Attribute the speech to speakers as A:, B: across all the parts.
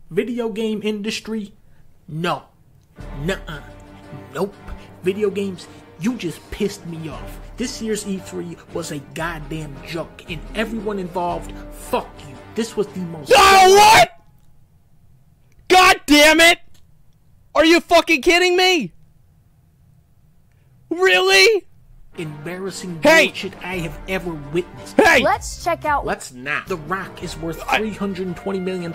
A: Video game industry? No. Nuh-uh. Nope. Video games, you just pissed me off. This year's E3 was a goddamn joke, and everyone involved, fuck you. This was the most...
B: Oh, what?! God damn it! Are you fucking kidding me? Really?
A: Embarrassing bullshit I have ever witnessed.
B: Hey!
C: Let's check out...
A: Let's not. The Rock is worth $320 million.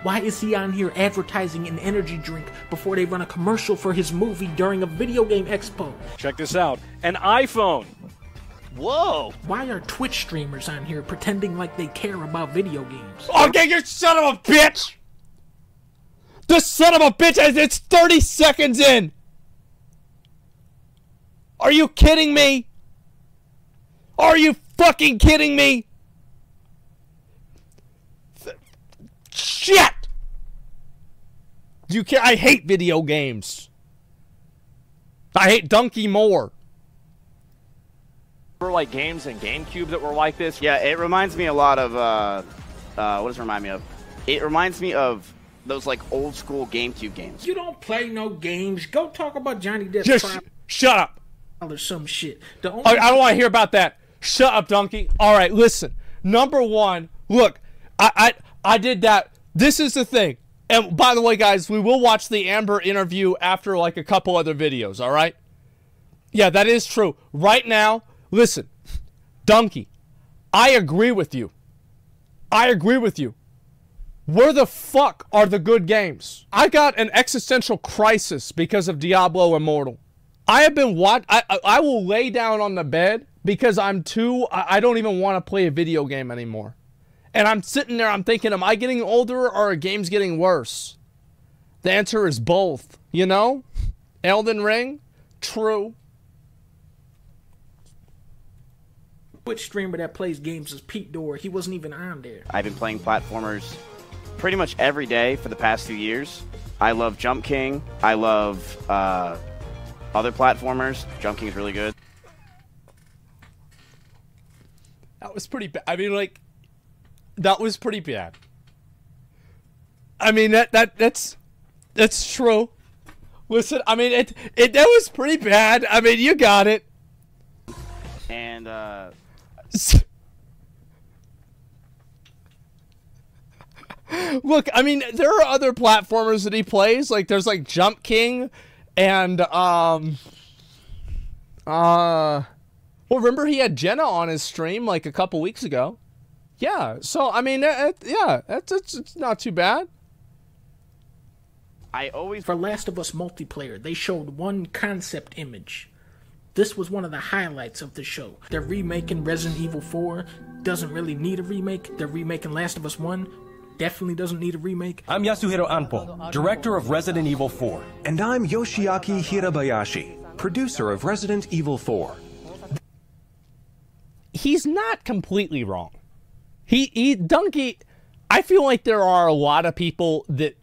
A: Why is he on here advertising an energy drink before they run a commercial for his movie during a video game expo?
D: Check this out. An iPhone.
B: Whoa!
A: Why are Twitch streamers on here pretending like they care about video games?
B: Okay, you son of a bitch! The son of a bitch, it's 30 seconds in! Are you kidding me? Are you fucking kidding me? Shit! I hate video games. I hate Dunkey more.
D: Were like games and GameCube that were like this.
E: Yeah, it reminds me a lot of, what does it remind me of? It reminds me of those like old school GameCube games.
A: You don't play no games. Go talk about Johnny Depp's
B: Just shut up.
A: or some shit. The only
B: I don't want to hear about that. Shut up, Dunkey. All right, listen. Number one, look, I did that. This is the thing. And by the way, guys, we will watch the Amber interview after like a couple other videos, all right? Yeah, that is true. Right now, listen, Dunkey, I agree with you. I agree with you. Where the fuck are the good games? I got an existential crisis because of Diablo Immortal. I have been I will lay down on the bed because I don't even want to play a video game anymore. And I'm sitting there, I'm thinking, am I getting older or are games getting worse? The answer is both, you know? Elden Ring? True.
A: Twitch streamer that plays games is Pete Dorr. He wasn't even on there.
E: I've been playing platformers pretty much every day for the past 2 years. I love Jump King. I love other platformers. Jump King is really good.
B: That was pretty bad. I mean, like, that was pretty bad. I mean, that's true. Listen, I mean, that was pretty bad. I mean, you got it.
E: And
B: look, I mean, there are other platformers that he plays. Like, there's like Jump King, and well, remember he had Jenna on his stream like a couple weeks ago. Yeah, so I mean, yeah, it's not too bad.
A: For Last of Us multiplayer, they showed one concept image. This was one of the highlights of the show. They're remaking Resident Evil 4, doesn't really need a remake. They're remaking Last of Us 1, definitely doesn't need a remake.
F: I'm Yasuhiro Anpo, director of Resident Evil 4.
G: And I'm Yoshiaki Hirabayashi, producer of Resident Evil 4.
B: He's not completely wrong. Dunkey, I feel like there are a lot of people that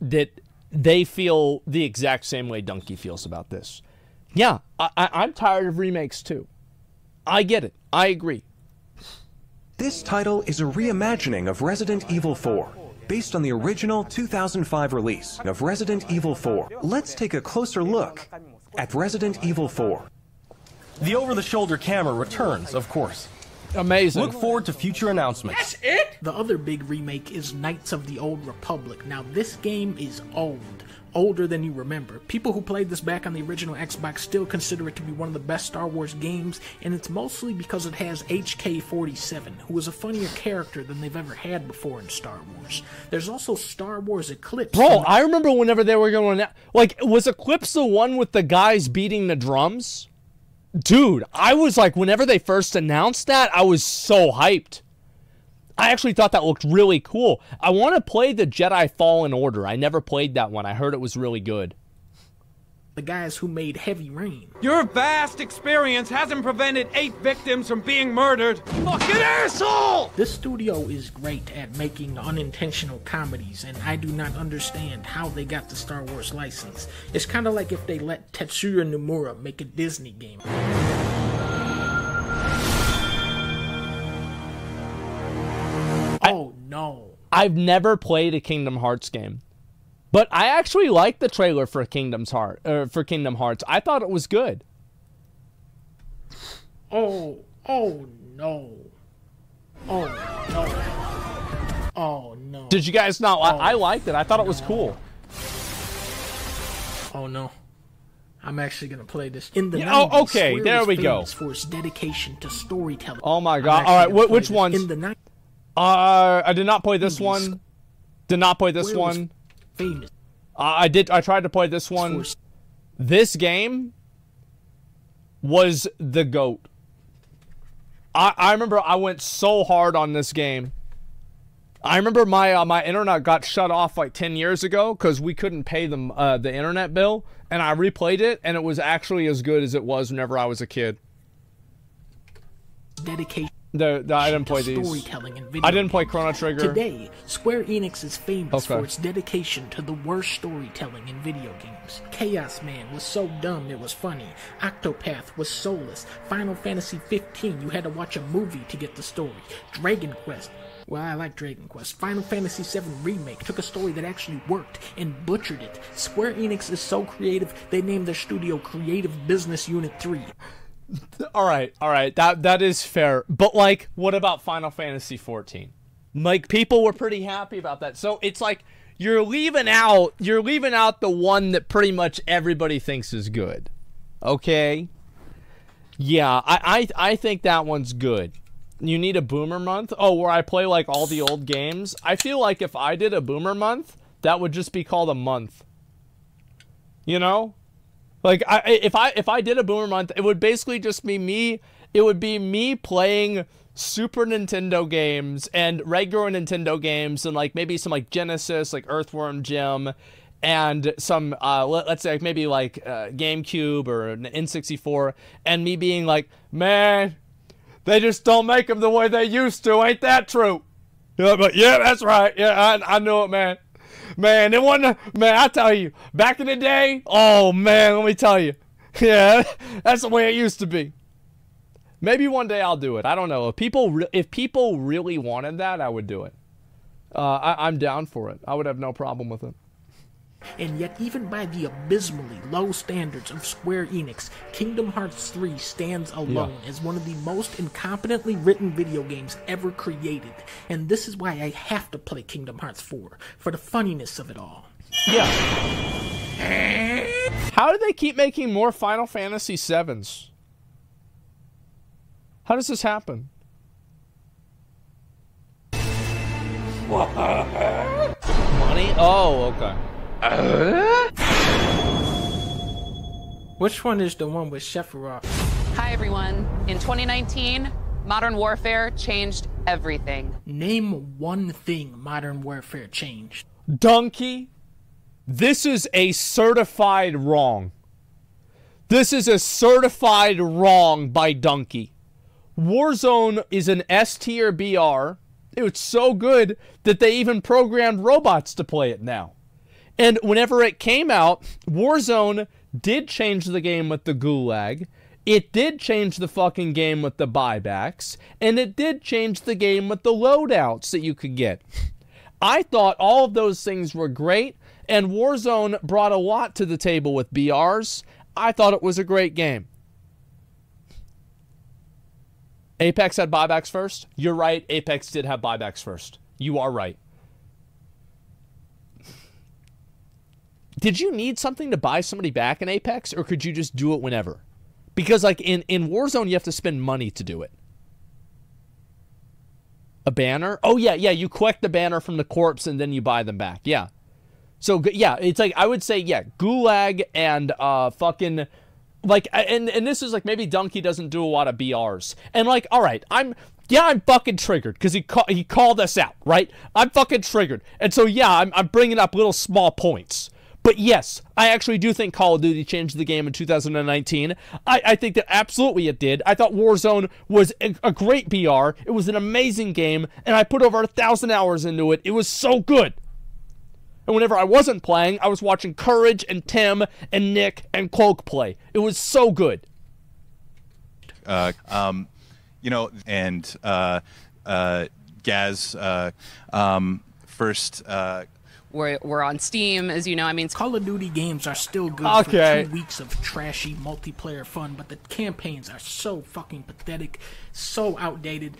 B: they feel the exact same way Dunkey feels about this. Yeah, I'm tired of remakes too. I get it. I agree.
G: This title is a reimagining of Resident Evil 4, based on the original 2005 release of Resident Evil 4. Let's take a closer look at Resident Evil 4.
F: The over-the-shoulder camera returns, of course.
B: Amazing.
F: Look forward to future announcements.
A: That's it? The other big remake is Knights of the Old Republic. Now, this game is old. Older than you remember. People who played this back on the original Xbox still consider it to be one of the best Star Wars games, and it's mostly because it has HK-47, who is a funnier character than they've ever had before in Star Wars. There's also Star Wars ECLIPSE.
B: Bro, I remember whenever they were going to... Like, was ECLIPSE the one with the guys beating the drums? Dude, I was like, whenever they first announced that, I was so hyped. I actually thought that looked really cool. I want to play the Jedi Fallen Order. I never played that one. I heard it was really good.
A: The guys who made Heavy Rain.
H: Your vast experience hasn't prevented 8 victims from being murdered. Fucking asshole!
A: This studio is great at making unintentional comedies, and I do not understand how they got the Star Wars license. It's kind of like if they let Tetsuya Nomura make a Disney game. Oh no.
B: I've never played a Kingdom Hearts game. But I actually liked the trailer for Kingdom Hearts. I thought it was good.
A: Oh no. Oh no. Oh no.
B: Did you guys not? I liked it. I thought it was cool.
A: Oh no. I'm actually gonna play this. In the 90s,
B: oh, okay.
A: Square
B: There
A: was
B: we go.
A: famous for its dedication to storytelling.
B: Oh my god. All right. Which ones?
A: In the 90s,
B: I did not play this one. Did not play this one.
A: Famous.
B: I did. I tried to play this one. This game was the GOAT. I remember I went so hard on this game. I remember my internet got shut off like 10 years ago because we couldn't pay them the internet bill, and I replayed it, and it was actually as good as it was whenever I was a kid.
A: Dedication.
B: I didn't play these.
A: Storytelling and video
B: I didn't play Chrono Trigger.
A: Today, Square Enix is famous for its dedication to the worst storytelling in video games. Chaos Man was so dumb it was funny. Octopath was soulless. Final Fantasy 15, you had to watch a movie to get the story. Dragon Quest. Well, I like Dragon Quest. Final Fantasy VII Remake took a story that actually worked and butchered it. Square Enix is so creative, they named their studio Creative Business Unit 3.
B: All right, that is fair. But like, what about Final Fantasy 14? Like, people were pretty happy about that. So it's like you're leaving out the one that pretty much everybody thinks is good. Okay? Yeah, I think that one's good. You need a boomer month? Oh, where I play like all the old games? I feel like if I did a boomer month, that would just be called a month. You know? Like, if I did a boomer month, it would basically just be me. It would be me playing Super Nintendo games and regular Nintendo games and like maybe some like Genesis, like Earthworm Jim, and some let's say maybe like GameCube or an N64, and me being like, man, they just don't make them the way they used to. Ain't that true? But yeah, that's right. Yeah, I know it, man. Man, it wasn't, man, I tell you, back in the day, oh man, let me tell you. Yeah, that's the way it used to be. Maybe one day I'll do it. I don't know. If people really wanted that, I would do it. I'm down for it. I would have no problem with it.
A: And yet, even by the abysmally low standards of Square Enix, Kingdom Hearts 3 stands alone as one of the most incompetently written video games ever created. And this is why I have to play Kingdom Hearts 4, for the funniness of it all.
B: Yeah. How do they keep making more Final Fantasy 7s? How does this happen? Money? Oh, okay.
A: Which one is the one with Sephiroth?
C: Hi everyone. In 2019, Modern Warfare changed everything.
A: Name one thing Modern Warfare changed.
B: Dunkey, this is a certified wrong. This is a certified wrong by Dunkey. Warzone is an S tier BR. It's so good that they even programmed robots to play it now. And whenever it came out, Warzone did change the game with the gulag. It did change the fucking game with the buybacks. And it did change the game with the loadouts that you could get. I thought all of those things were great, and Warzone brought a lot to the table with BRs. I thought it was a great game. Apex had buybacks first? You're right, Apex did have buybacks first. You are right. Did you need something to buy somebody back in Apex, or could you just do it whenever? Because, like, in Warzone, you have to spend money to do it. A banner? Oh, yeah, you collect the banner from the corpse, and then you buy them back. Yeah. So, yeah, it's like, I would say, yeah, Gulag and fucking... Like, and this is, like, maybe Dunkey doesn't do a lot of BRs. And, like, all right, I'm fucking triggered, because he called us out, right? I'm fucking triggered. And so, yeah, I'm bringing up little small points. But yes, I actually do think Call of Duty changed the game in 2019. I think that absolutely it did. I thought Warzone was a great BR. It was an amazing game, and I put over 1,000 hours into it. It was so good. And whenever I wasn't playing, I was watching Courage and Tim and Nick and Cloak play. It was so good.
I: You know, and Gaz, first...
C: We're on Steam, as you know. I mean,
A: Call of Duty games are still good
B: Okay.
A: for 2 weeks of trashy multiplayer fun, but the campaigns are so fucking pathetic, so outdated.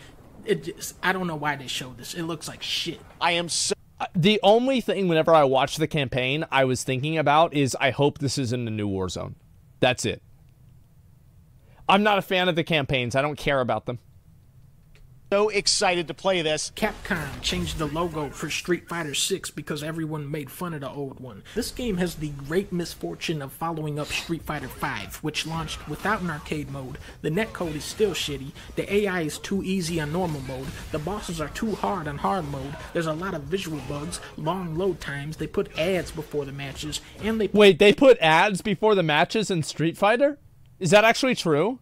A: I don't know why they show this. It looks like shit.
I: I am so...
B: The only thing whenever I watch the campaign I was thinking about is I hope this isn't a new Warzone. That's it. I'm not a fan of the campaigns. I don't care about them.
I: so excited to play this.
A: Capcom changed the logo for Street Fighter 6 because everyone made fun of the old one. This game has the great misfortune of following up Street Fighter 5, which launched without an arcade mode. The netcode is still shitty, the AI is too easy on normal mode, the bosses are too hard on hard mode, there's a lot of visual bugs, long load times, they put ads before the matches, and they...
B: Wait, they put ads before the matches in Street Fighter? Is that actually true?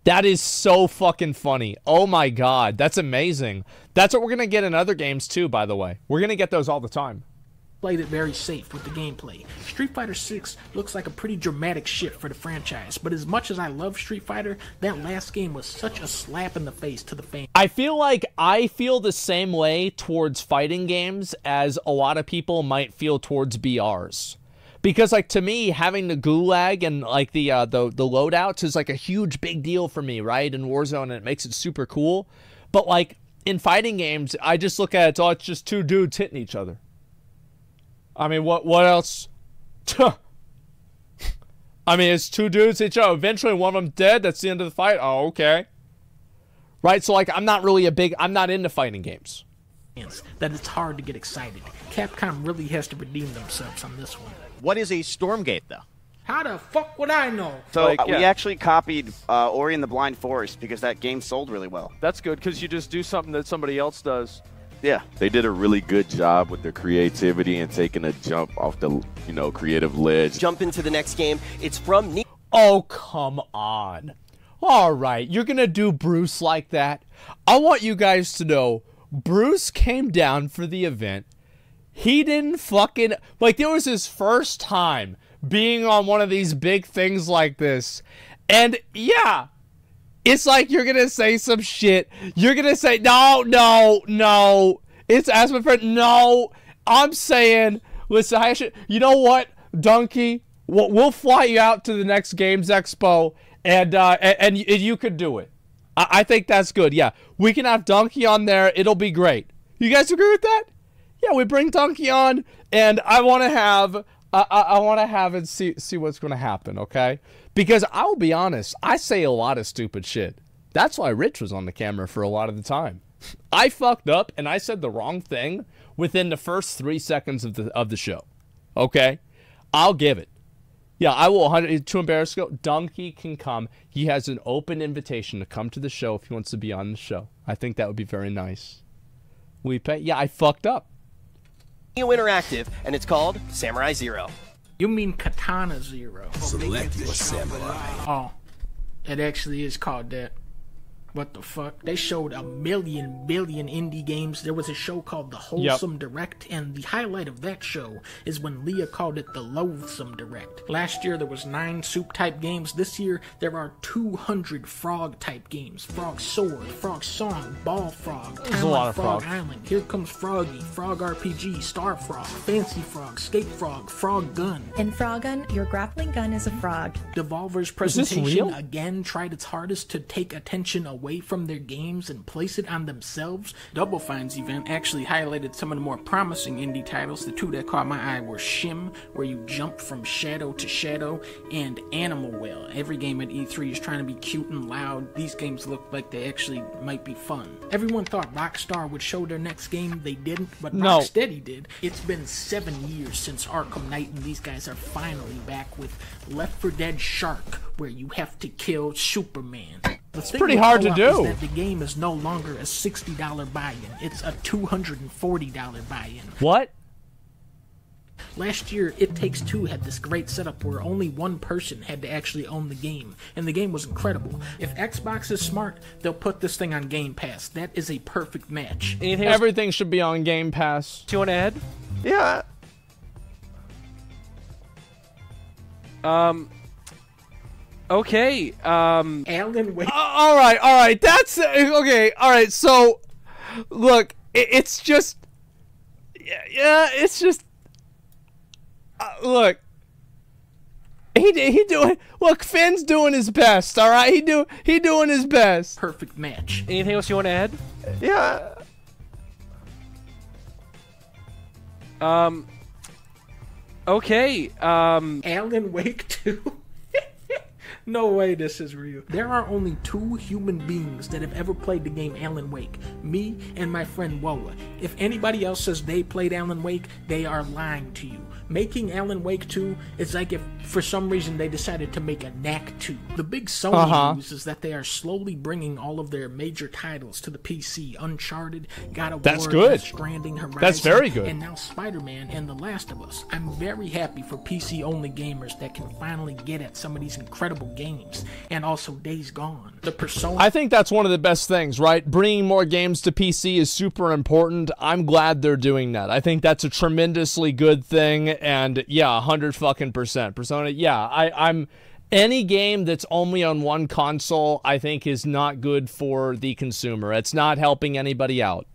B: That is so fucking funny. Oh my god, that's amazing. That's what we're gonna get in other games too, by the way. We're gonna get those all the time.
A: Played it very safe with the gameplay. Street Fighter 6 looks like a pretty dramatic shift for the franchise, but as much as I love Street Fighter, that last game was such a slap in the face to the fans.
B: I feel like I feel the same way towards fighting games as a lot of people might feel towards BRs. Because, like, to me, having the gulag and, like, the loadouts is, like, a huge big deal for me, right, in Warzone, and it makes it super cool. But, like, in fighting games, I just look at it, it's just two dudes hitting each other. I mean, what else? I mean, it's two dudes hitting each other. Eventually, one of them's dead. That's the end of the fight. Oh, okay. Right, so, like, I'm not into fighting games.
A: That it's hard to get excited. Capcom really has to redeem themselves on this one.
I: What is a Stormgate, though?
A: How the fuck would I know?
E: So
D: Like, yeah.
E: we actually copied Ori and the Blind Forest because that game sold really well.
D: That's good because you just do something that somebody else does.
E: Yeah.
J: They did a really good job with their creativity and taking a jump off the, creative ledge.
K: Jump into the next game. It's from...
B: Oh, come on. All right, you're going to do Bruce like that? I want you guys to know, Bruce came down for the event. He didn't fucking... Like, it was his first time being on one of these big things like this. And, yeah, it's like you're going to say some shit. You're going to say, no. It's Asmongold friend. No, I'm saying, listen, you know what, Dunkey? We'll fly you out to the next Games Expo, and you could do it. I think that's good. Yeah, we can have Dunkey on there. It'll be great. You guys agree with that? Yeah, we bring Dunkey on, and I want to have and see what's going to happen, okay? Because I will be honest, I say a lot of stupid shit. That's why Rich was on the camera for a lot of the time. I fucked up, and I said the wrong thing within the first 3 seconds of the show, okay? I'll give it. Yeah, I will. Too embarrassed to go. Dunkey can come. He has an open invitation to come to the show if he wants to be on the show. I think that would be very nice. We pay. Yeah, I fucked up.
K: Interactive, and it's called Samurai Zero.
A: You mean Katana Zero.
L: Select your samurai.
A: Oh, it actually is called that. What the fuck? They showed a billion indie games. There was a show called The Wholesome Direct, and the highlight of that show is when Leah called it the Loathsome Direct. Last year there was 9 soup-type games. This year there are 200 frog-type games. Frog Sword, Frog Song, Ball Frog,
B: There's a lot of
A: Frog
B: frog.
A: Island, Here Comes Froggy, Frog RPG, Star Frog, Fancy Frog, Skate Frog, Frog Gun.
M: In Frog Gun, your grappling gun is a frog.
A: Devolver's
B: Is this
A: presentation
B: real?
A: again tried its hardest to take attention away from their games and place it on themselves. Double Fine's event actually highlighted some of the more promising indie titles. The 2 that caught my eye were Shim, where you jump from shadow to shadow, and Animal Well. Every game at E3 is trying to be cute and loud. These games look like they actually might be fun. Everyone thought Rockstar would show their next game. They didn't, but
B: No.
A: Rocksteady did. It's been 7 years since Arkham Knight, and these guys are finally back with Left 4 Dead Shark, where you have to kill Superman. It's
B: pretty hard to do.
A: That the game is no longer a $60 buy-in. It's a $240 buy-in.
B: What?
A: Last year, It Takes Two had this great setup where only one person had to actually own the game, and the game was incredible. If Xbox is smart, they'll put this thing on Game Pass. That is a perfect match.
B: Everything should be on Game Pass.
D: Do you want to add?
E: Yeah.
D: Okay.
A: Alan Wake.
B: All right. That's okay. All right. So, look, it's just, yeah, it's just Look. He doing. Look, Finn's doing his best. All right, he doing his best.
A: Perfect match.
N: Anything else you want to add?
D: Yeah. Okay.
A: Alan Wake 2. No way this is real. There are only 2 human beings that have ever played the game Alan Wake. Me and my friend Woa. If anybody else says they played Alan Wake, they are lying to you. Making Alan Wake 2 is like if for some reason they decided to make a Knack 2. The big Sony news is that they are slowly bringing all of their major titles to the PC. Uncharted, God of War,
B: good.
A: Stranding, Horizon.
B: That's very good.
A: And now Spider-Man and The Last of Us. I'm very happy for PC-only gamers that can finally get at some of these incredible games. And also Days Gone. The Persona...
B: I think that's one of the best things, right? Bringing more games to PC is super important. I'm glad they're doing that. I think that's a tremendously good thing. And yeah, 100% Persona. Yeah, I'm any game that's only on one console, I think is not good for the consumer. It's not helping anybody out.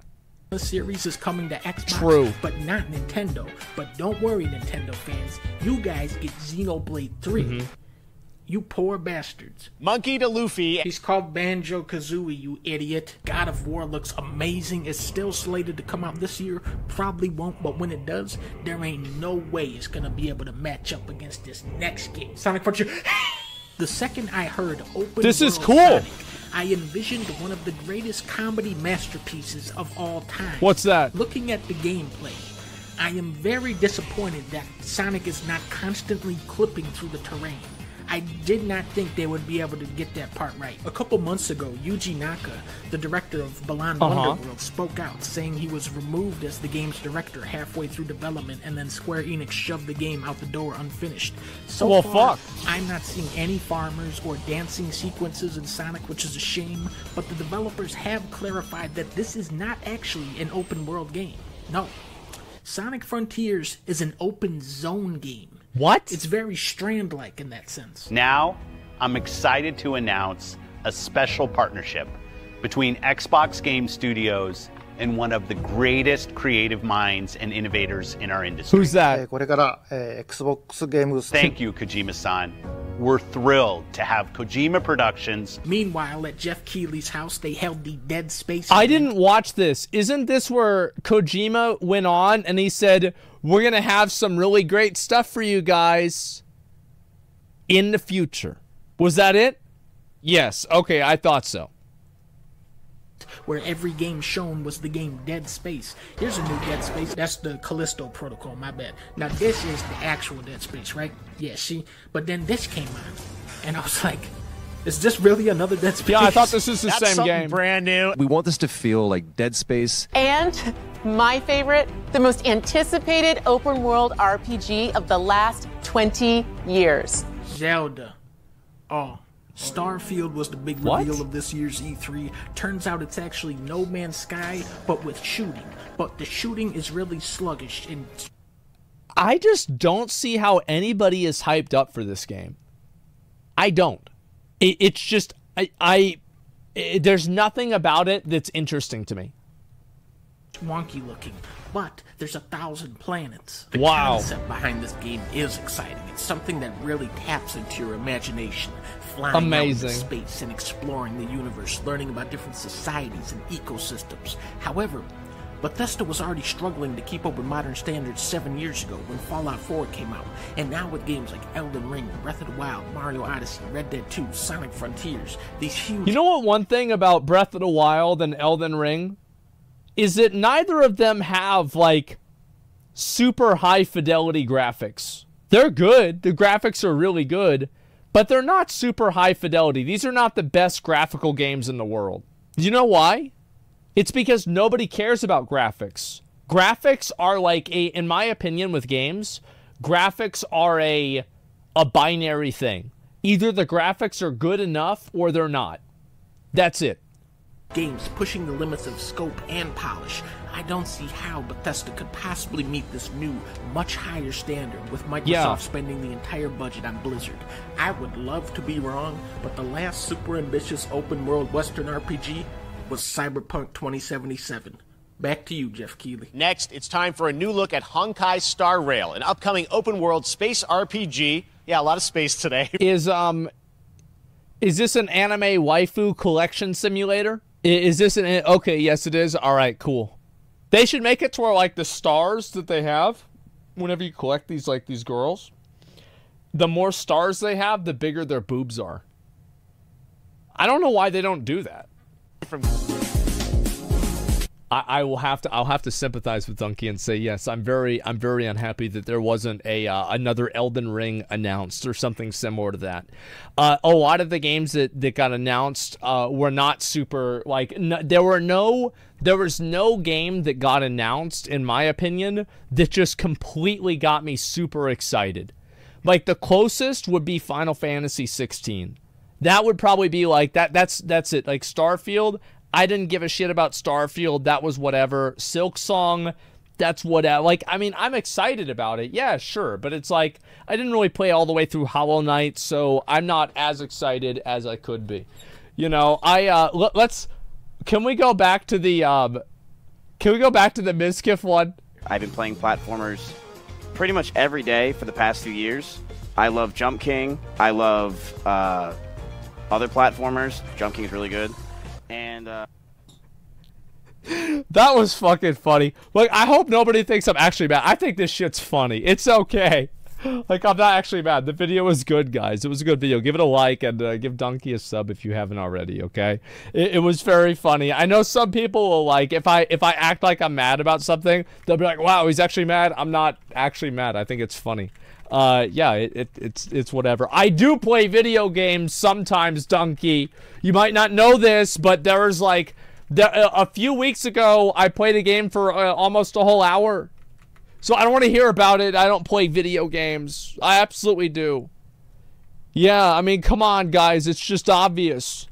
A: The series is coming to Xbox,
B: True.
A: But not Nintendo. But don't worry, Nintendo fans. You guys get Xenoblade 3. You poor bastards.
I: Monkey to Luffy.
A: He's called Banjo-Kazooie, you idiot. God of War looks amazing. It's still slated to come out this year. Probably won't, but when it does, there ain't no way it's gonna be able to match up against this next game. Sonic Frontier. The second I heard open
B: This is
A: world
B: cool.
A: Sonic, I envisioned one of the greatest comedy masterpieces of all time.
B: What's that?
A: Looking at the gameplay, I am very disappointed that Sonic is not constantly clipping through the terrain. I did not think they would be able to get that part right. A couple months ago, Yuji Naka, the director of Balan Wonderworld, spoke out, saying he was removed as the game's director halfway through development, and then Square Enix shoved the game out the door unfinished. So far, I'm not seeing any farmers or dancing sequences in Sonic, which is a shame, but the developers have clarified that this is not actually an open world game. No. Sonic Frontiers is an open zone game.
B: What?
A: It's very Strand-like in that sense.
O: Now, I'm excited to announce a special partnership between Xbox Game Studios and one of the greatest creative minds and innovators in our industry.
B: Who's that?
O: Thank you, Kojima-san. We're thrilled to have Kojima Productions.
A: Meanwhile, at Jeff Keighley's house, they held the Dead Space...
B: I didn't watch this. Isn't this where Kojima went on and he said, we're going to have some really great stuff for you guys in the future? Was that it? Yes. Okay, I thought so.
A: Where every game shown was the game Dead Space. Here's a new Dead Space. That's the Callisto Protocol, my bad. Now this is the actual Dead Space, right? Yeah, see? But then this came on, and I was like, is this really another Dead Space?
B: Yeah, I thought this was the same game.
I: Brand new.
P: We want this to feel like Dead Space.
Q: And my favorite, the most anticipated open world RPG of the last 20 years.
A: Zelda. Oh. Starfield was the big reveal of this year's E3. Turns out it's actually No Man's Sky, but with shooting. But the shooting is really sluggish. And
B: I just don't see how anybody is hyped up for this game. I don't. It's just, there's nothing about it that's interesting to me.
A: Wonky looking, but there's 1,000 planets. The
B: wow.
A: concept behind this game is exciting. It's something that really taps into your imagination. Flying out into space and exploring the universe, learning about different societies and ecosystems. However, Bethesda was already struggling to keep up with modern standards 7 years ago when Fallout 4 came out, and now with games like Elden Ring, Breath of the Wild, Mario Odyssey, Red Dead 2, Sonic Frontiers, these huge...
B: You know what one thing about Breath of the Wild and Elden Ring is that neither of them have, like, super high fidelity graphics. They're good. The graphics are really good, but they're not super high fidelity. These are not the best graphical games in the world. Do you know why? It's because nobody cares about graphics. Graphics are like in my opinion with games, graphics are a binary thing. Either the graphics are good enough or they're not. That's it.
A: Games pushing the limits of scope and polish. I don't see how Bethesda could possibly meet this new, much higher standard with Microsoft spending the entire budget on Blizzard. I would love to be wrong, but the last super ambitious open world Western RPG was Cyberpunk 2077. Back to you, Jeff Keighley.
I: Next, it's time for a new look at Honkai Star Rail, an upcoming open-world space RPG. Yeah, a lot of space today.
B: Is this an anime waifu collection simulator? Is this an... Okay, yes it is. All right, cool. They should make it to where, like, the stars that they have, whenever you collect these, like, these girls, the more stars they have, the bigger their boobs are. I don't know why they don't do that. I'll have to sympathize with Dunkey and say yes. I'm very unhappy that there wasn't another Elden Ring announced or something similar to that. A lot of the games that got announced were not super like. There was no game that got announced, in my opinion, that just completely got me super excited. Like the closest would be Final Fantasy 16. That would probably be like that. That's it. Like Starfield. I didn't give a shit about Starfield. That was whatever. Silksong, that's whatever. Like, I mean, I'm excited about it. Yeah, sure. But it's like, I didn't really play all the way through Hollow Knight, so I'm not as excited as I could be. You know, can we go back to the, Mizkif one?
E: I've been playing platformers pretty much every day for the past few years. I love Jump King. I love other platformers. Jump King is really good. And
B: that was fucking funny. Like, I hope nobody thinks I'm actually mad. I think this shit's funny. It's okay. Like, I'm not actually mad. The video was good, guys. It was a good video. Give it a like and give Dunkey a sub if you haven't already, okay? It was very funny. I know some people will, like, if I act like I'm mad about something, they'll be like, wow, he's actually mad. I'm not actually mad. I think it's funny. Yeah, it's whatever. I do play video games sometimes, Dunkey. You might not know this, but there was like a few weeks ago I played a game for almost a whole hour. So I don't want to hear about it. I don't play video games. I absolutely do. Yeah, I mean, come on, guys. It's just obvious.